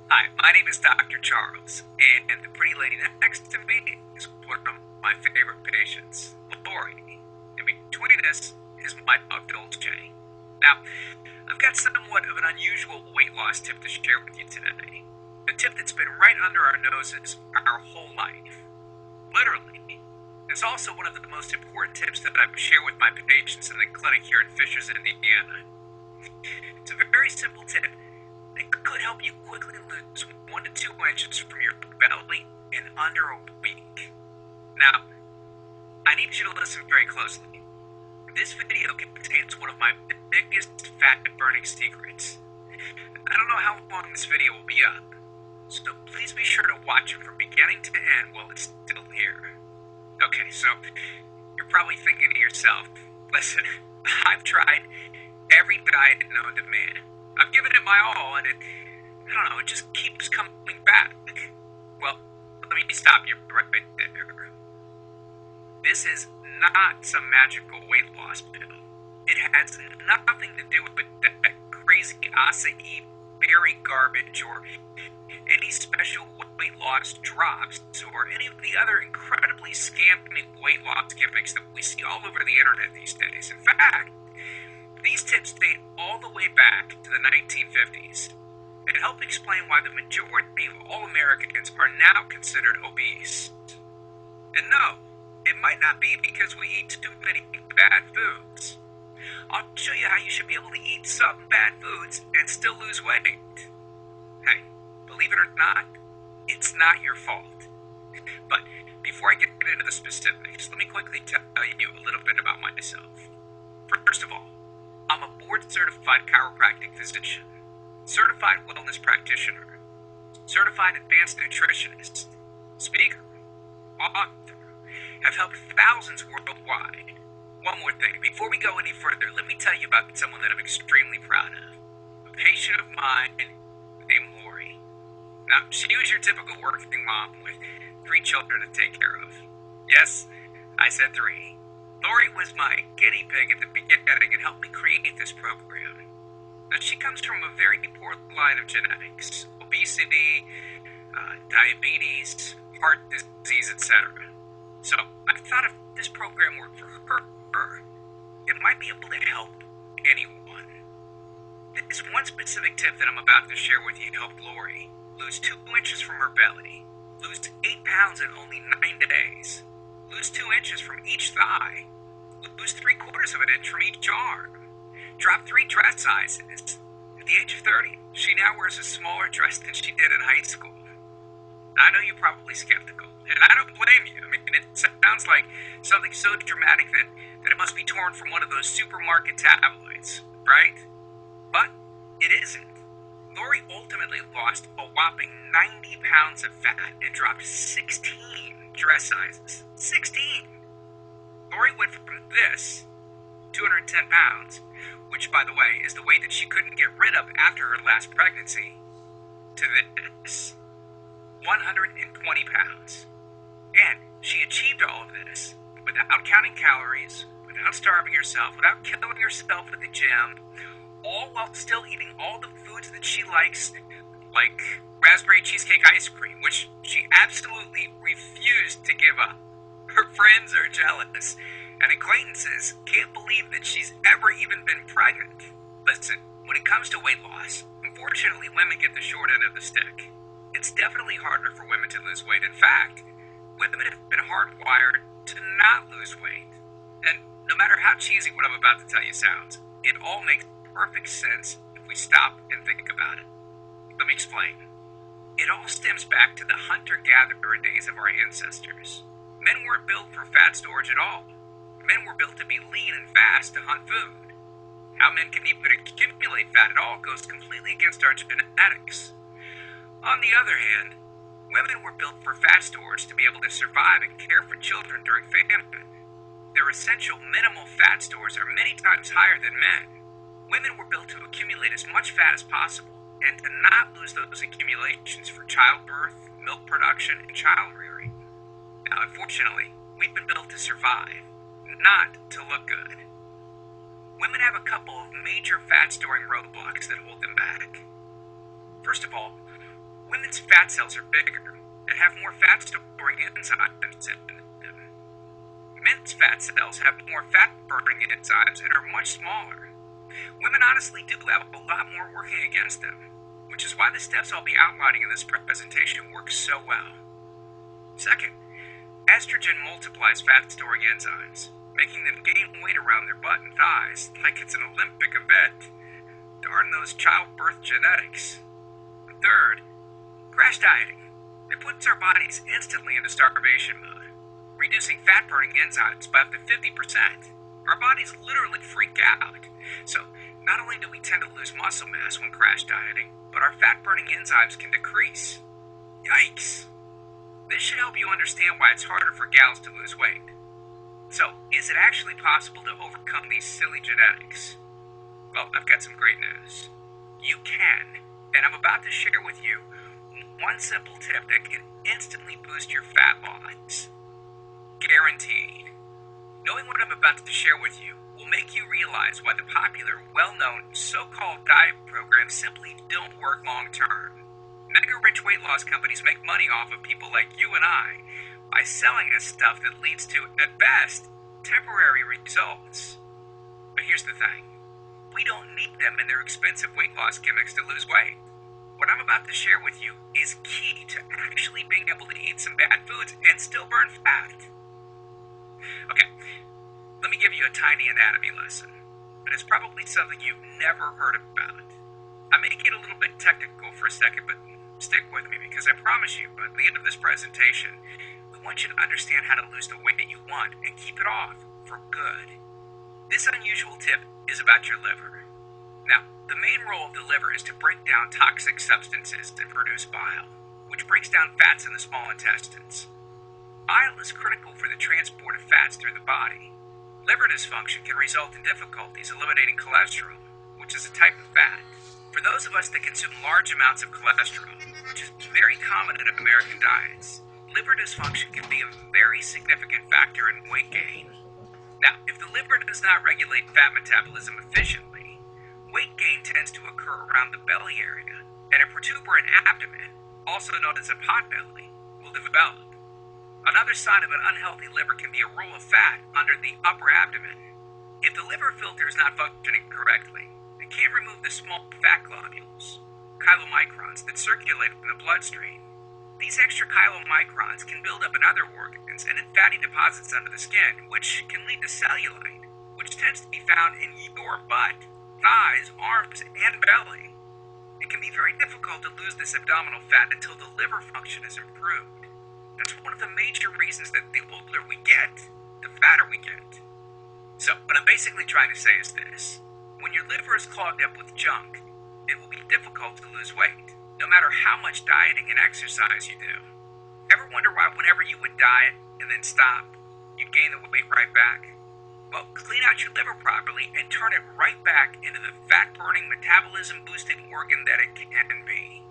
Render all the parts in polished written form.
Hi, my name is Dr. Charles, and the pretty lady next to me is one of my favorite patients, Lori. And between us is my dog, Dolce. Now, I've got somewhat of an unusual weight loss tip to share with you today. A tip that's been right under our noses our whole life. Literally. It's also one of the most important tips that I share with my patients in the clinic here in Fishers, Indiana. It's a very simple tip. It could help you quickly lose 1 to 2 inches from your belly in under a week. Now, I need you to listen very closely. This video contains one of my biggest fat burning secrets. I don't know how long this video will be up, so please be sure to watch it from beginning to end while it's still here. Okay, so you're probably thinking to yourself, listen, I've tried every diet known to man. I've given it my all, and it just keeps coming back. Well, let me stop you right there. This is not some magical weight loss pill. It has nothing to do with that crazy acai berry garbage or any special weight loss drops or any of the other incredibly scammy weight loss gimmicks that we see all over the internet these days. In fact, these tips date all the way back to the 1950s and help explain why the majority of all Americans are now considered obese. And no, it might not be because we eat too many bad foods. I'll show you how you should be able to eat some bad foods and still lose weight. Hey, believe it or not, it's not your fault. But before I get into the specifics, let me quickly tell you a little bit about myself. First of all, I'm a board-certified chiropractic physician, certified wellness practitioner, certified advanced nutritionist, speaker, author, have helped thousands worldwide. One more thing, before we go any further, let me tell you about someone that I'm extremely proud of. A patient of mine named Lori. Now, she was your typical working mom with 3 children to take care of. Yes, I said 3. Lori was my guinea pig at the beginning and helped me create this program. Now, she comes from a very poor line of genetics, obesity, diabetes, heart disease, etc. So I thought if this program worked for her, it might be able to help anyone. This one specific tip that I'm about to share with you helped Lori lose 2 inches from her belly, lose 8 pounds in only 9 days, lose 2 inches from each thigh, lose 3/4 of an inch from each arm, drop 3 dress sizes. At the age of 30, she now wears a smaller dress than she did in high school. I know you're probably skeptical, and I don't blame you. I mean, it sounds like something so dramatic that it must be torn from one of those supermarket tabloids, right? But it isn't. Lori ultimately lost a whopping 90 pounds of fat and dropped 16 dress sizes. 16! Lori went from this, 210 pounds, which, by the way, is the weight that she couldn't get rid of after her last pregnancy, to this, 120 pounds. And she achieved all of this without counting calories, without starving herself, without killing herself at the gym, all while still eating all the foods that she likes, like raspberry cheesecake ice cream, which she absolutely refused to give up. Her friends are jealous, and acquaintances can't believe that she's ever even been pregnant. Listen, when it comes to weight loss, unfortunately women get the short end of the stick. It's definitely harder for women to lose weight. In fact, women have been hardwired to not lose weight. And no matter how cheesy what I'm about to tell you sounds, it all makes perfect sense if we stop and think about it. Let me explain. It all stems back to the hunter-gatherer days of our ancestors. Men weren't built for fat storage at all. Men were built to be lean and fast to hunt food. How men can even accumulate fat at all goes completely against our genetics. On the other hand, women were built for fat storage to be able to survive and care for children during famine. Their essential minimal fat stores are many times higher than men. Women were built to accumulate as much fat as possible and to not lose those accumulations for childbirth, milk production, and child rearing. Now, unfortunately, we've been built to survive, not to look good. Women have a couple of major fat storing roadblocks that hold them back. First of all, Women's fat cells are bigger and have more fat storing enzymes in them. Men's fat cells have more fat burning enzymes and are much smaller. Women honestly do have a lot more working against them, which is why the steps I'll be outlining in this presentation work so well. Second, estrogen multiplies fat storing enzymes, making them gain weight around their butt and thighs like it's an Olympic event. Darn those childbirth genetics. Third, crash dieting. It puts our bodies instantly into starvation mode, reducing fat-burning enzymes by up to 50%. Our bodies literally freak out. So, not only do we tend to lose muscle mass when crash dieting, but our fat-burning enzymes can decrease. Yikes! This should help you understand why it's harder for gals to lose weight. So, is it actually possible to overcome these silly genetics? Well, I've got some great news. You can, and I'm about to share with you one simple tip that can instantly boost your fat loss. Guaranteed. Knowing what I'm about to share with you will make you realize why the popular, well-known, so-called diet programs simply don't work long-term. Mega-rich weight loss companies make money off of people like you and I by selling us stuff that leads to, at best, temporary results. But here's the thing. We don't need them in their expensive weight loss gimmicks to lose weight. What I'm about to share with you is key to actually being able to eat some bad foods and still burn fat. Okay, let me give you a tiny anatomy lesson. And it's probably something you've never heard about. I may get a little bit technical for a second, but stick with me because I promise you, by the end of this presentation, we want you to understand how to lose the weight that you want and keep it off for good. This unusual tip is about your liver. Now, the main role of the liver is to break down toxic substances and produce bile, which breaks down fats in the small intestines. Bile is critical for the transport of fats through the body. Liver dysfunction can result in difficulties eliminating cholesterol, which is a type of fat. For those of us that consume large amounts of cholesterol, which is very common in American diets, liver dysfunction can be a very significant factor in weight gain. Now, if the liver does not regulate fat metabolism efficiently, weight gain tends to occur around the belly area, and a protuberant abdomen, also known as a potbelly, will develop. Another sign of an unhealthy liver can be a roll of fat under the upper abdomen. If the liver filter is not functioning correctly, it can't remove the small fat globules, chylomicrons, that circulate in the bloodstream. These extra chylomicrons can build up in other organs and in fatty deposits under the skin, which can lead to cellulite, which tends to be found in your butt, thighs, arms, and belly. It can be very difficult to lose this abdominal fat until the liver function is improved. That's one of the major reasons that the older we get, the fatter we get. So, what I'm basically trying to say is this. When your liver is clogged up with junk, it will be difficult to lose weight, no matter how much dieting and exercise you do. Ever wonder why whenever you would diet and then stop, you'd gain the weight right back? Well, clean out your liver properly and turn it right back into the fat-burning, metabolism-boosting organ that it can be.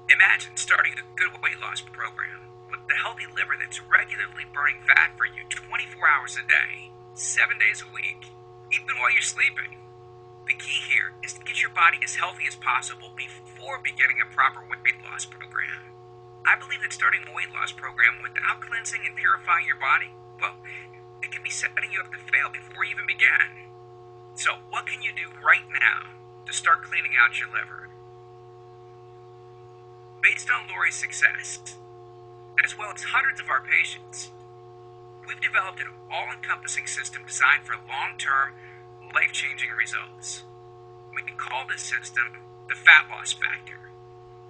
Imagine starting a good weight loss program with a healthy liver that's regularly burning fat for you 24 hours a day, 7 days a week, even while you're sleeping. The key here is to get your body as healthy as possible before beginning a proper weight loss program. I believe that starting a weight loss program without cleansing and purifying your body, well, it can be setting you up to fail before you even begin. So, what can you do right now to start cleaning out your liver? Based on Lori's success, as well as hundreds of our patients, we've developed an all-encompassing system designed for long-term, life-changing results. We can call this system the Fat Loss Factor.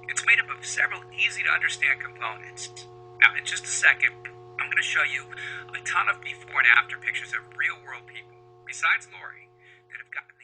It's made up of several easy-to-understand components. Now, in just a second, I'm going to show you a ton of before and after pictures of real-world people, besides Lori, that have gotten